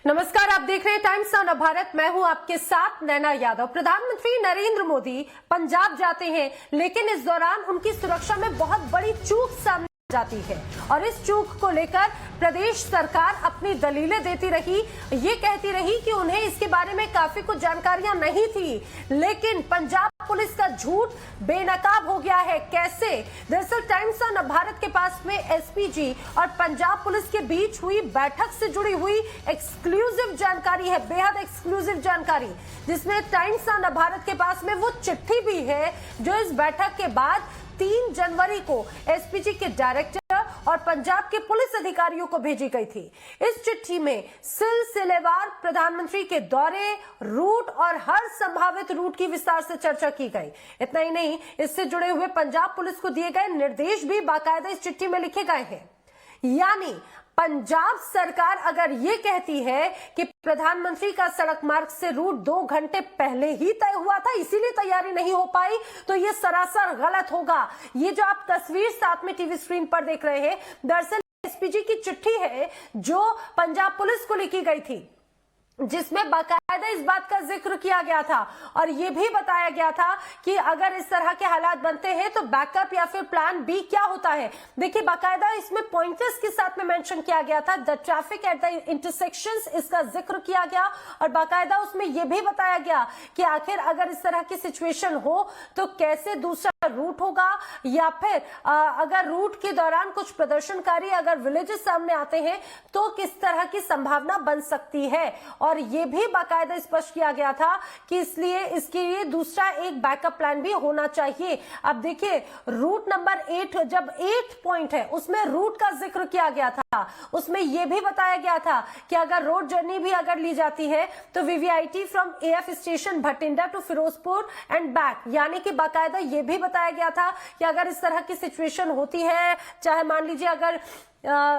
नमस्कार, आप देख रहे हैं टाइम्स ऑन भारत। मैं हूं आपके साथ नैना यादव। प्रधानमंत्री नरेंद्र मोदी पंजाब जाते हैं, लेकिन इस दौरान उनकी सुरक्षा में बहुत बड़ी चूक सामने जाती है और इस चूक को लेकर प्रदेश सरकार अपनी दलीलें देती रही। ये कहती रही कि उन्हें इसके बारे में काफी कुछ जानकारियां नहीं थी, लेकिन पंजाब पुलिस का झूठ बेनकाब हो गया है। कैसे? दरअसल टाइम्स ऑन भारत के पास में एसपीजी और पंजाब पुलिस के बीच हुई बैठक से जुड़ी हुई एक्सक्लूसिव जानकारी है, बेहद एक्सक्लूसिव जानकारी, जिसमें टाइम्स ऑन भारत के पास में वो चिट्ठी भी है जो इस बैठक के बाद 3 जनवरी को एसपीजी के डायरेक्टर और पंजाब के पुलिस अधिकारियों को भेजी गई थी। इस चिट्ठी में सिलसिलेवार प्रधानमंत्री के दौरे, रूट और हर संभावित रूट की विस्तार से चर्चा की गई। इतना ही नहीं, इससे जुड़े हुए पंजाब पुलिस को दिए गए निर्देश भी बाकायदा इस चिट्ठी में लिखे गए हैं। यानी पंजाब सरकार अगर ये कहती है कि प्रधानमंत्री का सड़क मार्ग से रूट 2 घंटे पहले ही तय हुआ था, इसीलिए तैयारी नहीं हो पाई, तो ये सरासर गलत होगा। ये जो आप तस्वीर साथ में टीवी स्क्रीन पर देख रहे हैं, दरअसल एसपीजी की चिट्ठी है जो पंजाब पुलिस को लिखी गई थी, जिसमें बाकायदा इस बात का जिक्र किया गया था और यह भी बताया गया था कि अगर इस तरह के हालात बनते हैं तो बैकअप या फिर प्लान बी क्या होता है। देखिए, बाकायदा इसमें पॉइंटर्स के साथ में मेंशन किया गया था, the traffic at the intersections, इसका जिक्र किया गया और बाकायदा उसमें यह भी बताया गया कि आखिर अगर इस तरह की सिचुएशन हो तो कैसे दूसरा रूट होगा, या फिर अगर रूट के दौरान कुछ प्रदर्शनकारी अगर विलेजेस सामने आते हैं तो किस तरह की संभावना बन सकती है। और यह भी बाकायदा स्पष्ट किया गया था कि इसलिए इसके लिए दूसरा एक बैकअप प्लान भी होना चाहिए। अब देखिए, रूट नंबर 8, जब 8 पॉइंट है उसमें रूट का जिक्र किया गया था, उसमें यह भी बताया गया था कि अगर रोड जर्नी भी अगर ली जाती है तो VVIT from AF station Bathinda to Firozpur and back, यानी कि बाकायदा यह भी बताया गया था कि अगर इस तरह की सिचुएशन होती है, चाहे मान लीजिए अगर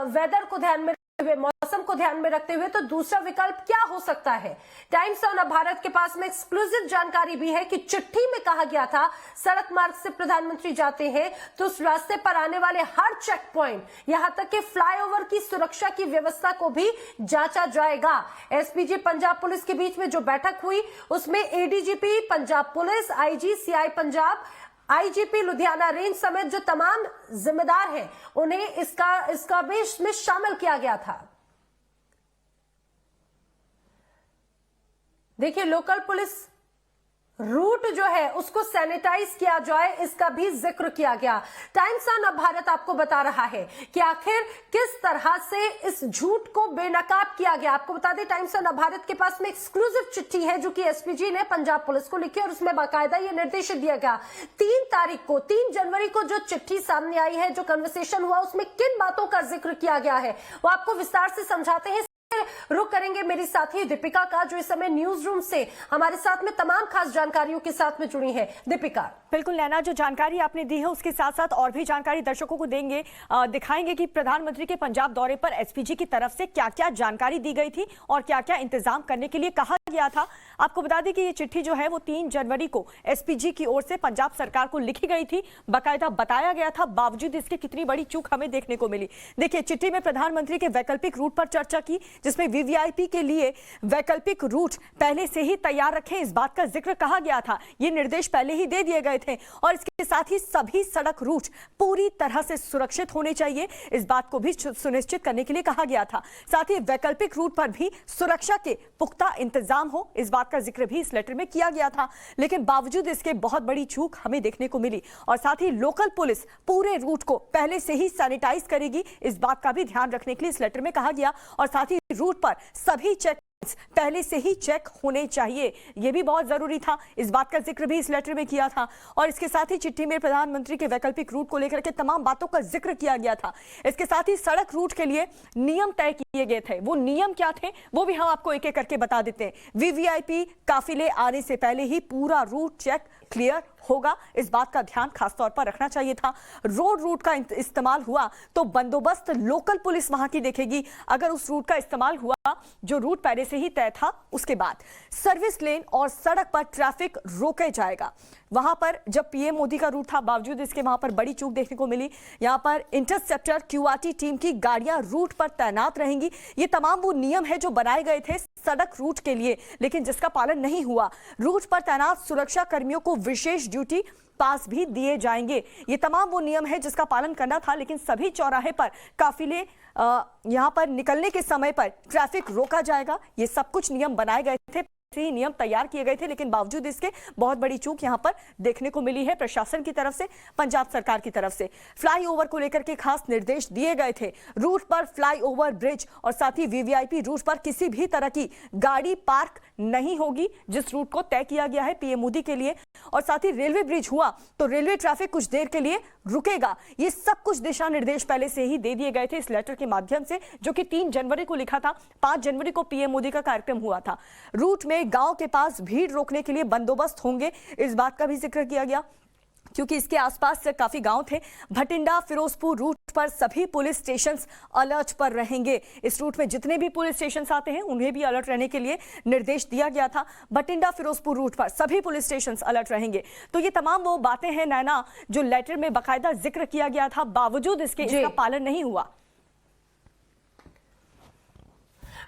वेदर को ध्यान में, मौसम को ध्यान में रखते हुए, तो दूसरा विकल्प क्या हो सकता है। टाइम्स ऑन भारत के पास में एक्सक्लूसिव जानकारी भी है कि चिट्ठी में कहा गया था सड़क मार्ग से प्रधानमंत्री जाते हैं तो उस रास्ते पर आने वाले हर चेक पॉइंट, यहां तक कि फ्लाईओवर की सुरक्षा की व्यवस्था को भी जांचा जाएगा। एसपीजी पंजाब पुलिस के बीच में जो बैठक हुई उसमें ADGP Punjab police, IG CI Punjab, IGP Ludhiana range समेत जो तमाम जिम्मेदार हैं उन्हें इसका भी इसमें शामिल किया गया था। देखिए, लोकल पुलिस रूट जो है उसको सैनिटाइज किया जाए, इसका भी जिक्र किया गया। टाइम्स ऑन भारत आपको बता रहा है कि आखिर किस तरह से इस झूठ को बेनकाब किया गया। आपको बता दें, टाइम्स ऑन भारत के पास में एक्सक्लूसिव चिट्ठी है जो कि एसपीजी ने पंजाब पुलिस को लिखी और उसमें बाकायदा ये निर्देश दिया गया। 3 जनवरी को जो चिट्ठी सामने आई है, जो कन्वर्सेशन हुआ, उसमें किन बातों का जिक्र किया गया है वो आपको विस्तार से समझाते हैं। रुक करेंगे मेरी साथी दीपिका का, जो इस समय न्यूज रूम से हमारे साथ में तमाम खास जानकारियों के साथ में जुड़ी है। दीपिका। बिल्कुल नैना, जो जानकारी आपने दी है उसके साथ साथ और भी जानकारी दर्शकों को देंगे, दिखाएंगे कि प्रधानमंत्री के पंजाब दौरे पर एसपीजी की तरफ से क्या क्या जानकारी दी गई थी और क्या क्या इंतजाम करने के लिए कहा गया था। आपको बता दें कि ये चिट्ठी जो है वो 3 जनवरी को एसपीजी की ओर से पंजाब सरकार को लिखी गई थी, बाकायदा बताया गया था, बावजूद इसके कितनी बड़ी चूक हमें देखने को मिली। देखिए, चिट्ठी में प्रधानमंत्री के वैकल्पिक रूट पर चर्चा की, जिसमें वीवीआईपी के लिए वैकल्पिक रूट पहले से ही तैयार रखें, इस बात का जिक्र कहा गया था। ये निर्देश पहले ही दे दिए गए थे और इसके साथ ही सभी सड़क रूट पूरी तरह से सुरक्षित होने चाहिए, इस बात को भी सुनिश्चित करने के लिए कहा गया था। साथ ही वैकल्पिक रूट पर भी सुरक्षा के पुख्ता इंतजाम हो, इस बात का जिक्र भी इस लेटर में किया गया था। लेकिन बावजूद इसके बहुत बड़ी चूक हमें देखने को मिली और साथ ही लोकल पुलिस पूरे रूट को पहले से ही सैनिटाइज करेगी, इस बात का भी ध्यान रखने के लिए इस लेटर में कहा गया और साथ ही रूट पर सभी चेक पहले से ही चेक होने चाहिए, यह भी बहुत जरूरी था, इस बात का जिक्र भी इस लेटर में किया था। और इसके साथ ही चिट्ठी में प्रधानमंत्री के वैकल्पिक रूट को लेकर के तमाम बातों का जिक्र किया गया था। इसके साथ ही सड़क रूट के लिए नियम तय किए गए थे, वो नियम क्या थे वो भी हम आपको एक एक करके बता देते हैं। वीवीआईपी काफिले आने से पहले ही पूरा रूट चेक क्लियर होगा, इस बात का ध्यान खासतौर पर रखना चाहिए था। रोड रूट का इस्तेमाल हुआ तो बंदोबस्त लोकल पुलिस वहां की देखेगी। अगर उस रूट का इस्तेमाल हुआ जो रूट पहले से ही तय था, उसके बाद सर्विस लेन और सड़क पर ट्रैफिक रोके जाएगा। वहां पर जब पीएम मोदी का रूट था, बावजूद इसके वहां पर बड़ी चूक देखने को मिली। यहां पर इंटरसेप्टर क्यूआरटी टीम की गाड़ियां रूट पर तैनात रहेंगी। ये तमाम वो नियम है जो बनाए गए थे सड़क रूट के लिए, लेकिन जिसका पालन नहीं हुआ। रूट पर तैनात सुरक्षा कर्मियों को विशेष ड्यूटी पास भी दिए जाएंगे। ये तमाम वो नियम है जिसका पालन करना था, लेकिन सभी चौराहे पर काफिले यहां पर निकलने के समय पर ट्रैफिक रोका जाएगा। ये सब कुछ नियम बनाए गए थे, ही नियम तैयार किए गए थे, लेकिन बावजूद इसके बहुत बड़ी चूक यहां पर देखने को मिली है प्रशासन की तरफ से, पंजाब सरकार की तरफ से। फ्लाईओवर को लेकर के खास निर्देश दिए गए थे। रूट पर फ्लाईओवर, ब्रिज और साथ ही वीवीआईपी रूट पर किसी भी तरह की गाड़ी पार्क नहीं होगी, जिस रूट को तय किया गया है पीएम मोदी के लिए। और साथ ही रेलवे ब्रिज हुआ तो रेलवे ट्रैफिक कुछ देर के लिए रुकेगा। ये सब कुछ दिशा निर्देश पहले से ही दे दिए गए थे इस लेटर के माध्यम से, जो कि 3 जनवरी को लिखा था। 5 जनवरी को पीएम मोदी का कार्यक्रम हुआ था। रूट में गांव के पास भीड़ रोकने के लिए बंदोबस्त होंगे, इस बात का भी जिक्र किया गया, क्योंकि इसके आसपास से काफी गांव थे। भटिंडा फिरोजपुर रूट पर सभी पुलिस स्टेशंस अलर्ट पर रहेंगे। इस रूट में जितने भी पुलिस स्टेशंस आते हैं उन्हें भी अलर्ट रहने के लिए निर्देश दिया गया था। भटिंडा फिरोजपुर रूट पर सभी पुलिस स्टेशंस अलर्ट रहेंगे। तो ये तमाम वो बातें हैं नैना, जो लेटर में बाकायदा जिक्र किया गया था, बावजूद इसके इसका पालन नहीं हुआ।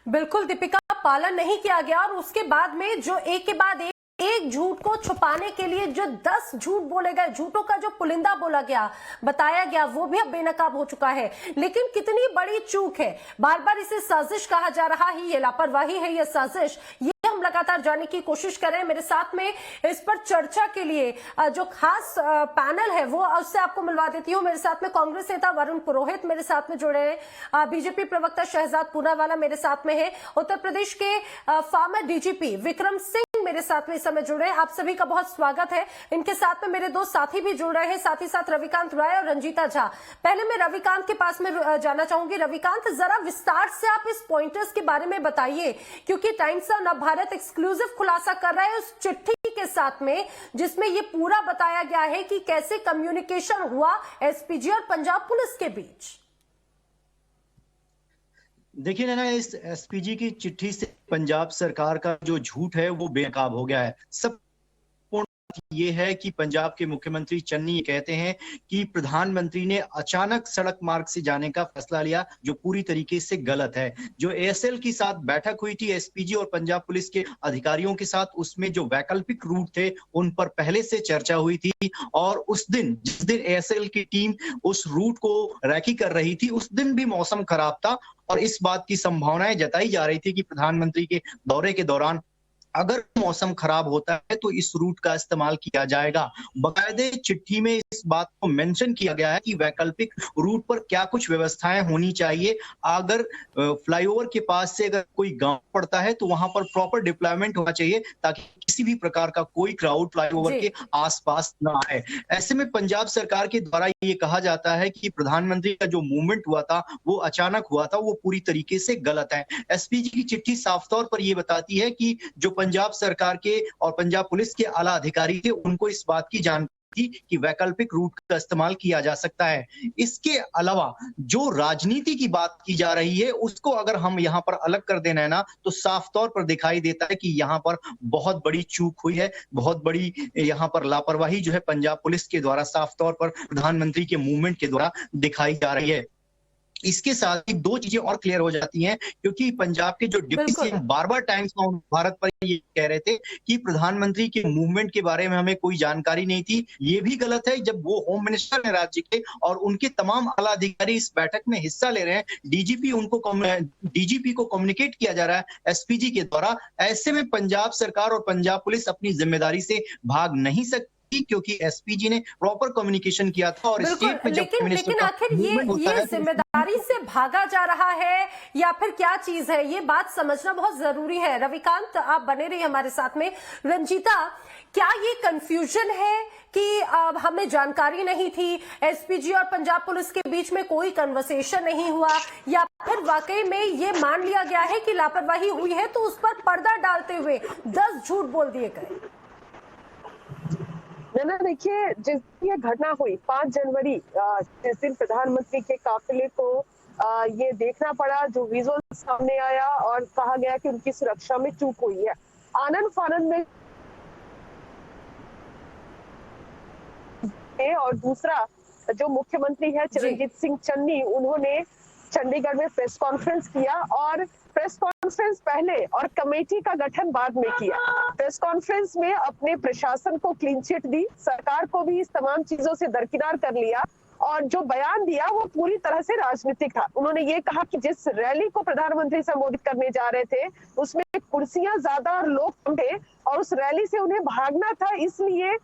बिल्कुल दीपिका, पालन नहीं किया गया और उसके बाद में जो एक के बाद एक झूठ को छुपाने के लिए जो 10 झूठ बोले गए, झूठों का जो पुलिंदा बोला गया, बताया गया, वो भी अब बेनकाब हो चुका है। लेकिन कितनी बड़ी चूक है, बार बार इसे साजिश कहा जा रहा है, ये लापरवाही है, ये साजिश, ये हम लगातार जानने की कोशिश कर रहे हैं। मेरे साथ में इस पर चर्चा के लिए जो खास पैनल है वो उससे आपको मिलवा देती हूँ। मेरे साथ में कांग्रेस नेता वरुण पुरोहित मेरे साथ में जुड़े हैं, बीजेपी प्रवक्ता शहजाद पूनावाला मेरे साथ में है, उत्तर प्रदेश के फॉर्मर डीजीपी विक्रम सिंह मेरे साथ में इस समय जुड़े हैं। आप सभी का बहुत स्वागत है। इनके साथ में मेरे 2 साथी भी जुड़ रहे हैं, साथ ही साथ रविकांत राय और रंजीता झा। पहले मैं रविकांत के पास में जाना चाहूंगी। रविकांत, जरा विस्तार से आप इस पॉइंटर्स के बारे में बताइए, क्योंकि टाइम्स ऑफ नवभारत एक्सक्लूसिव खुलासा कर रहा है उस चिट्ठी के साथ में, जिसमें ये पूरा बताया गया है कि कैसे कम्युनिकेशन हुआ एसपीजी और पंजाब पुलिस के बीच। देखिए नैना, इस एसपीजी की चिट्ठी से पंजाब सरकार का जो झूठ है वो बेनकाब हो गया है। सब ये है कि पंजाब के मुख्यमंत्री चन्नी ये कहते हैं कि प्रधानमंत्री ने अचानक सड़क मार्ग से जाने का फैसला लिया, जो पूरी तरीके से गलत है। जो एएसएल के साथ बैठक हुई थी एसपीजी और पंजाब पुलिस के अधिकारियों के साथ, उसमें जो वैकल्पिक रूट थे उन पर पहले से चर्चा हुई थी। और उस दिन, जिस दिन एएसएल की टीम उस रूट को रैकी कर रही थी, उस दिन भी मौसम खराब था और इस बात की संभावनाएं जताई जा रही थी कि प्रधानमंत्री के दौरे के दौरान अगर मौसम खराब होता है तो इस रूट का इस्तेमाल किया जाएगा। बाकायदे चिट्ठी में इस बात को मेंशन किया गया है कि वैकल्पिक रूट पर क्या कुछ व्यवस्थाएं होनी चाहिए। अगर फ्लाईओवर के पास से अगर कोई गांव पड़ता है तो वहां पर प्रॉपर डिप्लॉयमेंट होना चाहिए, ताकि किसी भी प्रकार का कोई क्राउड फ्लाईओवर के आसपास ना आए। ऐसे में पंजाब सरकार के द्वारा ये कहा जाता है कि प्रधानमंत्री का जो मूवमेंट हुआ था वो अचानक हुआ था, वो पूरी तरीके से गलत है। एसपीजी की चिट्ठी साफ तौर पर यह बताती है कि जो पंजाब सरकार के और पंजाब पुलिस के आला अधिकारी थे, उनको इस बात की जानकारी थी कि वैकल्पिक रूट का इस्तेमाल किया जा सकता है। इसके अलावा जो राजनीति की बात की जा रही है उसको अगर हम यहाँ पर अलग कर देना है ना, तो साफ तौर पर दिखाई देता है कि यहाँ पर बहुत बड़ी चूक हुई है, बहुत बड़ी यहाँ पर लापरवाही जो है पंजाब पुलिस के द्वारा साफ तौर पर प्रधानमंत्री के मूवमेंट के द्वारा दिखाई जा रही है। इसके साथ ही 2 चीजें और क्लियर हो जाती हैं, क्योंकि पंजाब के जो deputy CM bar bar times of Bharat पर ये कह रहे थे कि प्रधानमंत्री के मूवमेंट के बारे में हमें कोई जानकारी नहीं थी। ये भी गलत है, जब वो होम मिनिस्टर है राज्य के और उनके तमाम आला अधिकारी इस बैठक में हिस्सा ले रहे हैं, डीजीपी को कम्युनिकेट किया जा रहा है एसपीजी के द्वारा। ऐसे में पंजाब सरकार और पंजाब पुलिस अपनी जिम्मेदारी से भाग नहीं सकती, क्योंकि एसपीजी ने प्रॉपर कम्युनिकेशन किया था। और स्टेट में लेकिन आखिर ये जिम्मेदारी से भागा जा रहा है या फिर क्या चीज है, ये बात समझना बहुत जरूरी है। रविकांत, आप बने रहिए हमारे साथ में। रंजीता, क्या ये कंफ्यूजन है कि हमें जानकारी नहीं थी, एसपीजी और पंजाब पुलिस के बीच में कोई कन्वर्सेशन नहीं हुआ, या फिर वाकई में ये मान लिया गया है कि लापरवाही हुई है तो उस पर पर्दा डालते हुए 10 झूठ बोल दिए गए? नैना देखिए, जिस दिन ये घटना हुई 5 जनवरी, जिस दिन प्रधानमंत्री के काफिले को ये देखना पड़ा, जो विजुअल सामने आया और कहा गया कि उनकी सुरक्षा में चूक हुई है। आनन फानन में और दूसरा जो मुख्यमंत्री है चरणजीत सिंह चन्नी, उन्होंने चंडीगढ़ में प्रेस कॉन्फ्रेंस किया और प्रेस कॉन्फ्रेंस पहले और कमेटी का गठन बाद में किया। प्रेस कॉन्फ्रेंस में अपने प्रशासन को क्लीन चिट दी, सरकार को भी इस तमाम चीजों से दरकिनार कर लिया और जो बयान दिया वो पूरी तरह से राजनीतिक था। उन्होंने ये कहा कि जिस रैली को प्रधानमंत्री संबोधित करने जा रहे थे उसमें कुर्सियां ज्यादा और लोग कम थे और उस रैली से उन्हें भागना था, इसलिए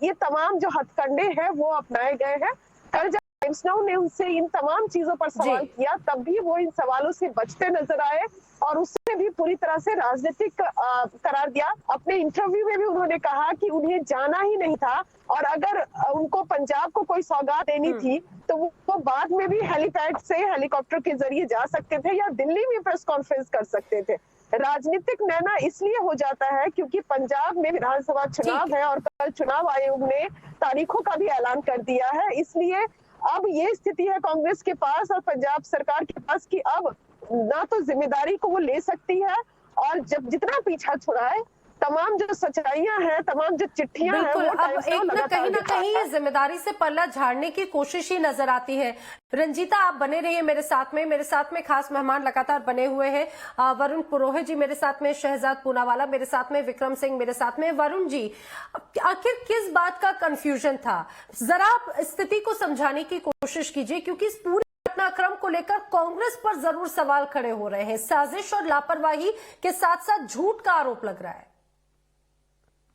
ये तमाम जो हथकंडे हैं वो अपनाए गए हैं। कल जब टाइम्स नाउ ने उनसे इन तमाम चीजों पर सवाल किया तब भी वो इन सवालों से बचते नजर आए और उससे भी पूरी तरह से राजनीतिक करार दिया। अपने इंटरव्यू में भी उन्होंने कहा कि उन्हें जाना ही नहीं था और अगर उनको पंजाब को कोई सौगात देनी थी तो वो बाद में भी हेलीपैड से हेलीकॉप्टर के जरिए जा सकते थे या दिल्ली में प्रेस कॉन्फ्रेंस कर सकते थे। राजनीतिक नैना इसलिए हो जाता है क्योंकि पंजाब में विधानसभा चुनाव है और कल चुनाव आयोग ने तारीखों का भी ऐलान कर दिया है, इसलिए अब ये स्थिति है कांग्रेस के पास और पंजाब सरकार के पास कि अब ना तो जिम्मेदारी को वो ले सकती है और जब जितना पीछा छुड़ाए तमाम जो सच्चाइयां हैं, तमाम जो चिट्ठियां हैं, बिल्कुल, वो अब एक ना कहीं ये जिम्मेदारी से पल्ला झाड़ने की कोशिश ही नजर आती है। रंजीता, आप बने रहिए मेरे साथ में खास मेहमान लगातार बने हुए हैं। वरुण पुरोहित जी मेरे साथ में, शहजाद पूनावाला मेरे साथ में, विक्रम सिंह मेरे साथ में। वरुण जी, आखिर किस बात का कंफ्यूजन था, जरा आप स्थिति को समझाने की कोशिश कीजिए, क्योंकि इस पूरे घटनाक्रम को लेकर कांग्रेस पर जरूर सवाल खड़े हो रहे हैं। साजिश और लापरवाही के साथ साथ झूठ का आरोप लग रहा है।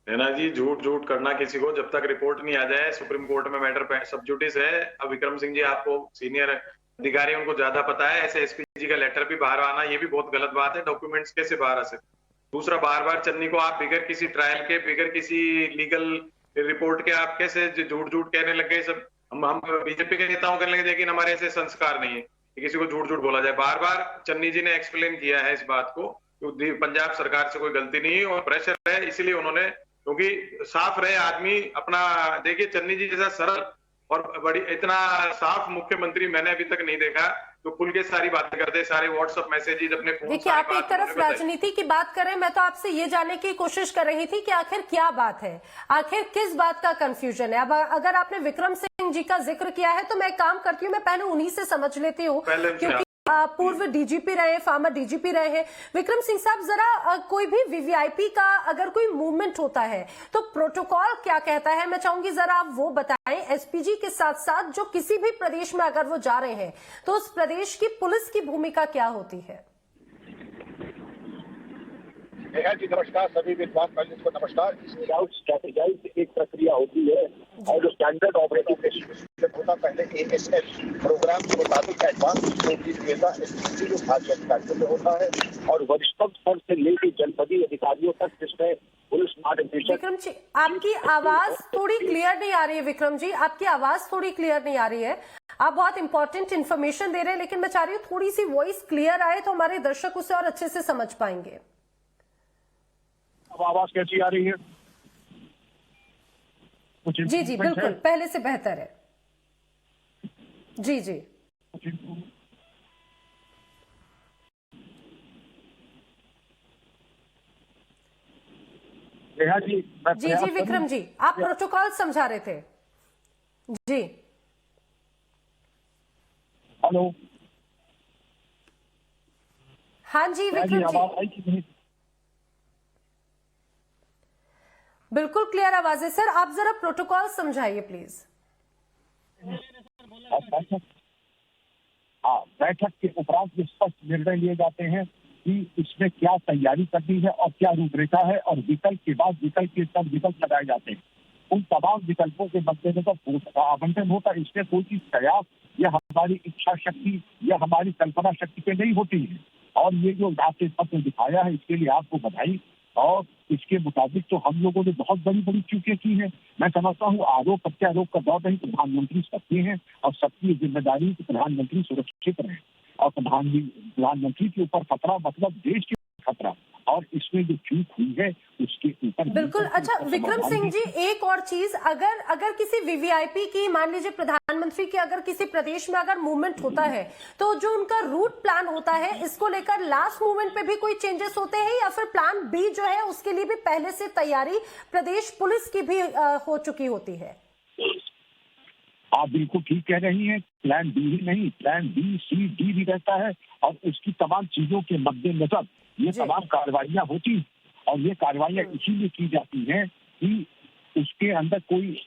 नैना जी, झूठ करना किसी को जब तक रिपोर्ट नहीं आ जाए, सुप्रीम कोर्ट में मैटर सब जुडिस है। अब विक्रम सिंह जी आपको सीनियर अधिकारी, उनको ज्यादा पता है। ऐसे एसपीजी का लेटर भी बाहर आना ये भी बहुत गलत बात है। डॉक्यूमेंट्स कैसे बाहर आ सकते? दूसरा, बार बार चन्नी को आप बिगर किसी ट्रायल के, बिगर किसी लीगल रिपोर्ट के आप कैसे झूठ कहने लग गए? सब हम बीजेपी के नेताओं करने लगे, लेकिन हमारे ऐसे संस्कार नहीं है कि किसी को झूठ बोला जाए। बार बार चन्नी जी ने एक्सप्लेन किया है इस बात को, पंजाब सरकार से कोई गलती नहीं है और प्रेशर है, इसलिए उन्होंने, क्योंकि साफ रहे आदमी अपना। देखिए, चन्नी जी जैसा सरल और बड़ी इतना साफ मुख्यमंत्री मैंने अभी तक नहीं देखा, तो खुल के सारी बातें करते, सारे व्हाट्सएप मैसेजेस अपने फोन। देखिए, आप एक तरफ राजनीति की बात करें, मैं तो आपसे ये जानने की कोशिश कर रही थी कि आखिर क्या बात है, आखिर किस बात का कंफ्यूजन है। अब अगर आपने विक्रम सिंह जी का जिक्र किया है तो मैं काम करती हूँ, मैं पहले उन्हीं से समझ लेती हूँ, क्योंकि पूर्व डीजीपी रहे, फार्मर डीजीपी रहे हैं। विक्रम सिंह साहब, जरा कोई भी वीवीआईपी का अगर कोई मूवमेंट होता है तो प्रोटोकॉल क्या कहता है, मैं चाहूंगी जरा आप वो बताएं। एसपीजी के साथ साथ जो किसी भी प्रदेश में अगर वो जा रहे हैं तो उस प्रदेश की पुलिस की भूमिका क्या होती है? नेहा जी नमस्कार, सभी विद्वान पैनलिस्ट को नमस्कार। स्ट्रेटेजाइज एक प्रक्रिया होती है और जो स्टैंडर्ड ऑपरेटिंग प्रोसीजर होता, पहले एएसएफ प्रोग्राम के मुताबिक एडवांस एसपीजी जो भारतीय अधिकारियों में होता है और वरिष्ठ स्तर से लेकर जनपदीय अधिकारियों तक, जिसमें पुलिस महानिदेशक। विक्रम जी, आपकी आवाज थोड़ी क्लियर नहीं आ रही है। विक्रम जी, आपकी आवाज थोड़ी क्लियर नहीं आ रही है। आप बहुत इंपॉर्टेंट इन्फॉर्मेशन दे रहे हैं, लेकिन मैं चाह रही हूँ थोड़ी सी वॉइस क्लियर आए तो हमारे दर्शक उसे और अच्छे से समझ पाएंगे। अब आवाज कैसी आ रही है? जी बिल्कुल, पहले से बेहतर है। जी नेहा जी, जी विक्रम जी, आप प्रोटोकॉल समझा रहे थे। जी हेलो। हाँ जी विक्रम जी, बिल्कुल क्लियर आवाज है सर, आप जरा प्रोटोकॉल समझाइए प्लीज। बैठक के उपरांत स्पष्ट निर्णय लिए जाते हैं कि इसमें क्या तैयारी करनी है और क्या रूपरेखा है, और विकल्प के बाद विकल्प के सब विकल्प लगाए जाते हैं। उन तमाम विकल्पों के मद्देनजर आवंटन होता है। इसमें कोई चीज प्रयास या हमारी इच्छा शक्ति या हमारी कल्पना शक्ति पे नहीं होती है। और ये जो आपने पत्र दिखाया है, इसके लिए आपको बधाई। और इसके मुताबिक तो हम लोगों ने बहुत बड़ी चूकें की हैं। मैं समझता हूँ आरोप प्रत्यारोप का दौर नहीं, प्रधानमंत्री सबके हैं और सबकी जिम्मेदारी कि प्रधानमंत्री सुरक्षित रहे। और प्रधानमंत्री के ऊपर खतरा मतलब देश के खतरा और इसमें जो चूक हुई है उसके ऊपर बिल्कुल। अच्छा विक्रम सिंह जी, एक और चीज, अगर किसी वीवीआईपी की, मान लीजिए प्रधानमंत्री की अगर किसी प्रदेश में अगर मूवमेंट होता है तो जो उनका रूट प्लान होता है, इसको लेकर लास्ट मूवमेंट पे भी कोई चेंजेस होते हैं या फिर प्लान बी जो है उसके लिए भी पहले से तैयारी प्रदेश पुलिस की भी हो चुकी होती है? आप बिल्कुल ठीक कह रही हैं। प्लान बी ही नहीं, प्लान बी, सी, डी भी रहता है और उसकी तमाम चीजों के मद्देनजर ये तमाम कार्रवाइयां होती हैं। और ये कार्रवाइयां इसीलिए की जाती हैं कि उसके अंदर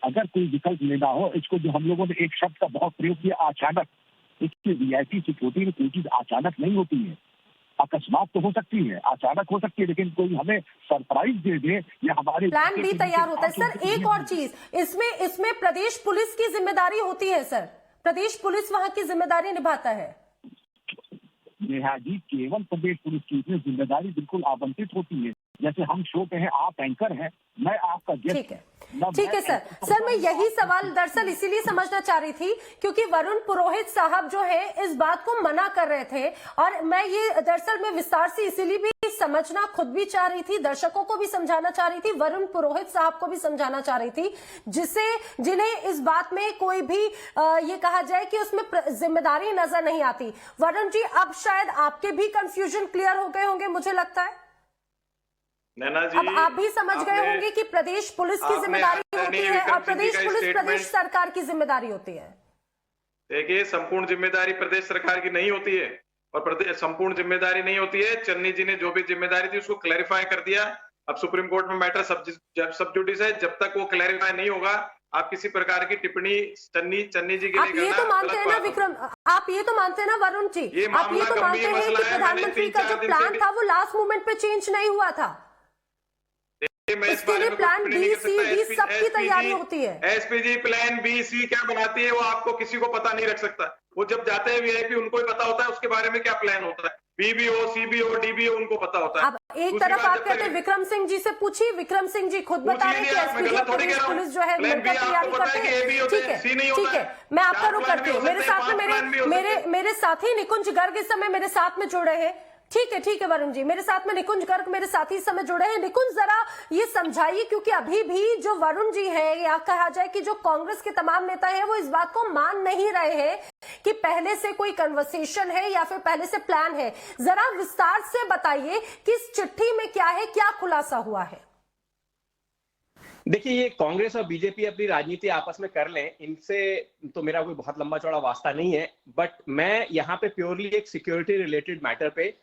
अगर कोई विकल्प लेना हो। इसको जो हम लोगों ने एक शब्द का बहुत प्रयोग किया, अचानक। इसके वीआईपी सिक्योरिटी में कोई चीज अचानक नहीं होती है। अकस्मात तो हो सकती है, अचानक हो सकती है, लेकिन कोई हमें सरप्राइज दे दे या हमारे प्लान बी तैयार होता है। सर एक और चीज, इसमें प्रदेश पुलिस की जिम्मेदारी होती है सर, प्रदेश पुलिस वहां की जिम्मेदारी निभाता है। नेहा जी, केवल प्रदेश पुलिस की जिम्मेदारी बिल्कुल आवंटित होती है। जैसे हम शो पे हैं, आप एंकर हैं, मैं आपका गेस्ट। ठीक है सर मैं यही सवाल दरअसल इसीलिए समझना चाह रही थी क्योंकि वरुण पुरोहित साहब जो है इस बात को मना कर रहे थे और मैं ये दरअसल मैं विस्तार से इसीलिए भी समझना खुद भी चाह रही थी, दर्शकों को भी समझाना चाह रही थी, वरुण पुरोहित साहब को भी समझाना चाह रही थी, जिन्हें इस बात में कोई भी ये कहा जाए कि उसमें जिम्मेदारी नजर नहीं आती। वरुण जी, अब शायद आपके भी कंफ्यूजन क्लियर हो गए होंगे, मुझे लगता है नैना जी, अब आप भी समझ गए होंगे कि प्रदेश पुलिस की जिम्मेदारी होती है और प्रदेश पुलिस प्रदेश सरकार की जिम्मेदारी होती है। देखिए, संपूर्ण जिम्मेदारी प्रदेश सरकार की नहीं होती है और संपूर्ण जिम्मेदारी नहीं होती है। चन्नी जी ने जो भी जिम्मेदारी थी उसको क्लैरिफाई कर दिया। अब सुप्रीम कोर्ट में मैटर सब जुडिस है, जब तक वो क्लैरिफाई नहीं होगा आप किसी प्रकार की टिप्पणी चन्नी जी के लिए आप ये तो मानते हैं ना विक्रम, आप ये तो मानते हैं ना वरुण जी, आप ये तो मानते हैं कि प्रधानमंत्री का जो प्लान था वो लास्ट मोमेंट पे चेंज नहीं हुआ था? इसके लिए प्लान बी, सी, डी सबकी तैयारी होती है। एसपीजी प्लान बी, सी क्या बनाती है वो आपको किसी को पता नहीं रख सकता। वो जब जाते हैं वीआईपी उनको ही पता होता है उसके बारे में क्या प्लान होता है। बी भी हो, सी भी हो, डी भी हो, उनको पता होता है। अब एक तरफ आप कहते हैं विक्रम सिंह जी से पूछिए, विक्रम सिंह जी खुद बता रहे हैं कि एसपीजी और प्रदेश पुलिस जो है मिलकर तैयारी करते हैं। ठीक है मैं आपका रुख करती हूँ। मेरे साथ में मेरे साथी निकुंज गर्ग इस समय मेरे साथ में जुड़े हैं। ठीक है वरुण जी, मेरे साथ में निकुंज गर्ग मेरे साथी इस समय जुड़े हैं। निकुंज, जरा ये समझाइए क्योंकि अभी भी जो वरुण जी है या कहा जाए कि जो कांग्रेस के तमाम नेता हैं वो इस बात को मान नहीं रहे हैं कि पहले से कोई कन्वर्सेशन है या फिर पहले से प्लान है। जरा विस्तार से बताइए कि इस चिट्ठी में क्या है, क्या खुलासा हुआ है? देखिए, ये कांग्रेस और बीजेपी अपनी राजनीति आपस में कर लें, इनसे तो मेरा कोई बहुत लंबा चौड़ा वास्ता नहीं है। बट मैं यहाँ पे प्योरली एक सिक्योरिटी रिलेटेड मैटर पे,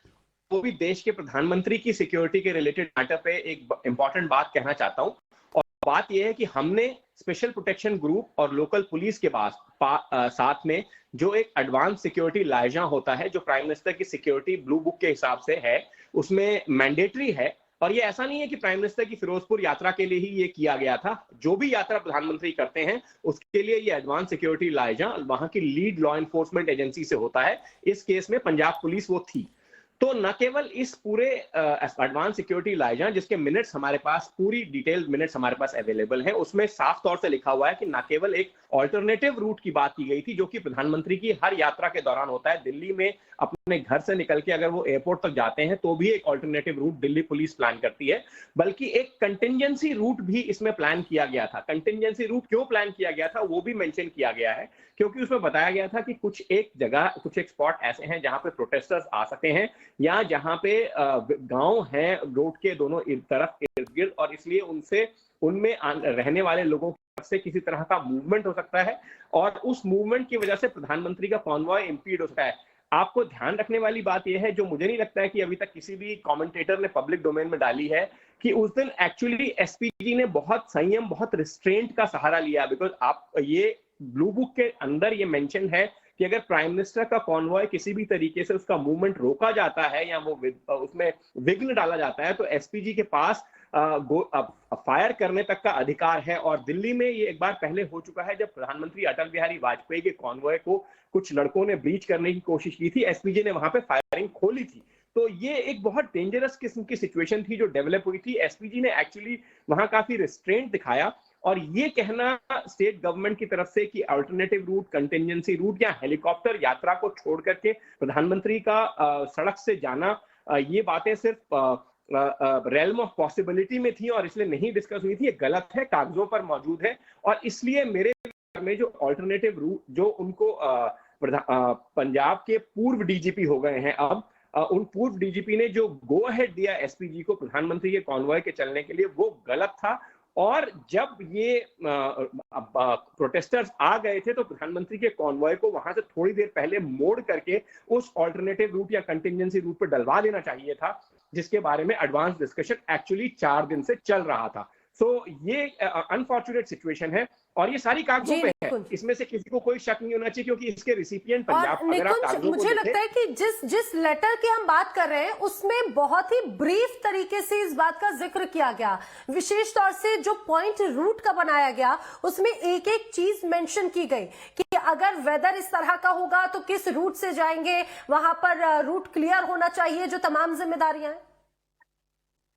वो भी देश के प्रधानमंत्री की सिक्योरिटी के रिलेटेड मैटर पे एक इंपॉर्टेंट बात कहना चाहता हूँ। और बात यह है कि हमने स्पेशल प्रोटेक्शन ग्रुप और लोकल पुलिस के साथ में जो एक एडवांस सिक्योरिटी लाइजा होता है, जो प्राइम मिनिस्टर की सिक्योरिटी ब्लू बुक के हिसाब से है, उसमें मैंडेटरी है। और ये ऐसा नहीं है कि प्राइम मिनिस्टर की फिरोजपुर यात्रा के लिए ही ये किया गया था। जो भी यात्रा प्रधानमंत्री करते हैं उसके लिए ये एडवांस सिक्योरिटी लाइजा वहां की लीड लॉ एनफोर्समेंट एजेंसी से होता है। इस केस में पंजाब पुलिस वो थी। तो न केवल इस पूरे एडवांस सिक्योरिटी लाइजा, जिसके मिनट्स हमारे पास, पूरी डिटेल्ड मिनट्स हमारे पास अवेलेबल हैं, उसमें साफ तौर से लिखा हुआ है कि न केवल एक ऑल्टरनेटिव रूट की बात की गई थी जो कि प्रधानमंत्री की हर यात्रा के दौरान होता है। दिल्ली में अपने घर से निकल के अगर वो एयरपोर्ट तक जाते हैं तो भी एक alternative root Delhi police plan करती है, बल्कि एक कंटिजेंसी रूट भी इसमें प्लान किया गया था। कंटिजेंसी रूट क्यों प्लान किया गया था वो भी मेंशन किया गया है, क्योंकि उसमें बताया गया था कि कुछ एक स्पॉट ऐसे हैं जहां पे प्रोटेस्टर्स आ सकते हैं या जहां पे गांव हैं रोड के दोनों तरफ इर्द गिर्द, और इसलिए उनमें रहने वाले लोगों से किसी तरह का मूवमेंट हो सकता है और उस मूवमेंट की वजह से प्रधानमंत्री का कॉन्वॉय इंपीड हो सकता है। आपको ध्यान रखने वाली बात यह है, जो मुझे नहीं लगता है कि अभी तक किसी भी कमेंटेटर ने पब्लिक डोमेन में डाली है, कि उस दिन एक्चुअली एसपीजी ने बहुत संयम, बहुत रिस्ट्रेंट का सहारा लिया। बिकॉज आप ये ब्लू बुक के अंदर ये मेंशन है कि अगर प्राइम मिनिस्टर का कॉन्वॉय किसी भी तरीके से उसका मूवमेंट रोका जाता है या वो उसमें विघ्न डाला जाता है तो एसपीजी के पास फायर करने तक का अधिकार है। और दिल्ली में ये एक बार पहले हो चुका है, जब प्रधानमंत्री अटल बिहारी वाजपेयी के कॉन्वॉय को कुछ लड़कों ने ब्रीच करने की कोशिश की थी, एसपीजी ने वहां पे फायरिंग खोली थी। तो ये एक बहुत डेंजरस किस्म की सिचुएशन थी जो डेवलप हुई थी। एसपीजी ने एक्चुअली वहां काफी रिस्ट्रेंट दिखाया, और ये कहना स्टेट गवर्नमेंट की तरफ से कि अल्टरनेटिव रूट, कंटिजेंसी रूट या हेलीकॉप्टर यात्रा को छोड़ करके प्रधानमंत्री का सड़क से जाना, ये बातें सिर्फ रेलम ऑफ पॉसिबिलिटी में थी और इसलिए नहीं डिस्कस हुई थी, ये गलत है, कागजों पर मौजूद है। और इसलिए मेरे में जो ऑल्टरनेटिव रूट, जो उनको पंजाब के पूर्व डीजीपी हो गए हैं अब, उन पूर्व डीजीपी ने जो गो अहेड दिया एसपीजी को प्रधानमंत्री के कॉन्वॉय के चलने के लिए, वो गलत था। और जब ये प्रोटेस्टर्स आ गए थे तो प्रधानमंत्री के कॉन्वॉय को वहां से थोड़ी देर पहले मोड़ करके उस ऑल्टरनेटिव रूट या कंटिजेंसी रूट पर डलवा देना चाहिए था, जिसके बारे में एडवांस डिस्कशन एक्चुअली 4 दिन से चल रहा था। सो ये अनफॉर्चुनेट सिचुएशन है और ये सारी कागजों पे है, इसमें से किसी को कोई शक नहीं होना चाहिए, क्योंकि इसके रिसिपिएंट पंजाब। अगर आप कागजों को मुझे लगता है कि जिस लेटर की हम बात कर रहे हैं उसमें बहुत ही ब्रीफ तरीके से इस बात का जिक्र किया गया, विशेष तौर से जो पॉइंट रूट का बनाया गया उसमें एक एक चीज मेंशन की गई कि अगर वेदर इस तरह का होगा तो किस रूट से जाएंगे, वहां पर रूट क्लियर होना चाहिए, जो तमाम जिम्मेदारियां हैं।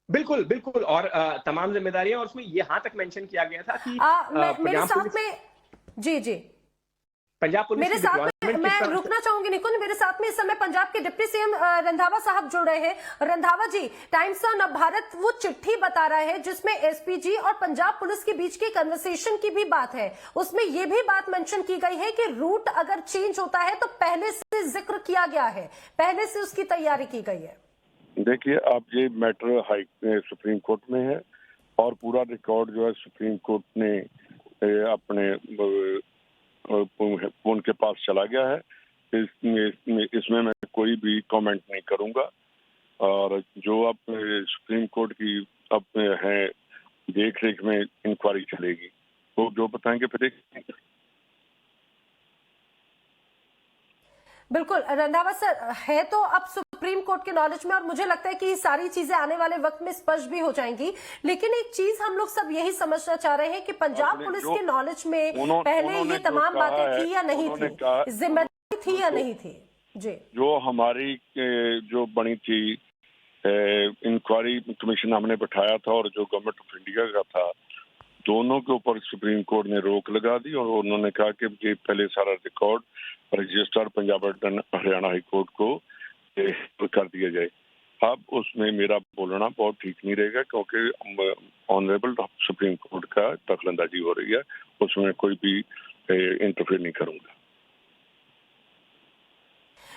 बिल्कुल बिल्कुल, और तमाम जिम्मेदारियां, और उसमें यहां तक मेंशन किया गया था कि मेरे साथ में जी पंजाब पुलिस मेरे साथ में, मैं रुकना चाहूंगी निकुंज, मेरे साथ में इस समय पंजाब के डिप्टी सीएम रंधावा साहब जुड़ रहे हैं। रंधावा जी, टाइम्स ऑफ नवभारत वो चिट्ठी बता रहा है जिसमें एसपीजी और पंजाब पुलिस के बीच की कन्वर्सेशन की भी बात है, उसमें ये भी बात मेंशन की गई है कि रूट अगर चेंज होता है तो पहले से जिक्र किया गया है, पहले से उसकी तैयारी की गई है। देखिए, आप ये मैटर सुप्रीम कोर्ट में है और पूरा रिकॉर्ड जो है सुप्रीम कोर्ट ने अपने उनके पास चला गया है। इसमें मैं कोई भी कमेंट नहीं करूंगा, और जो अब सुप्रीम कोर्ट की अब है देख रेख में इंक्वायरी चलेगी, तो जो बताएंगे फिर देखेंगे। बिल्कुल रंधावा सर, है तो अब सुप्रीम कोर्ट के नॉलेज में, और मुझे लगता है कि सारी चीजें आने वाले वक्त में स्पष्ट भी हो जाएंगी। लेकिन एक चीज हम लोग सब यही समझना चाह रहे हैं कि पंजाब पुलिस के नॉलेज में पहले ये तमाम बातें थी या नहीं थी, जिम्मेदारी थी या नहीं थी जी। जो हमारी जो बनी थी इंक्वायरी कमीशन हमने बैठाया था और जो गवर्नमेंट ऑफ इंडिया का था, दोनों के ऊपर सुप्रीम कोर्ट ने रोक लगा दी और उन्होंने कहा कि ये पहले सारा record registrar Punjab Haryana high court को कर दिया जाए। अब उसमें मेरा बोलना बहुत ठीक नहीं रहेगा, क्योंकि ऑनरेबल सुप्रीम कोर्ट का दखलंदाजी हो रही है, उसमें कोई भी इंटरफेयर नहीं करूंगा।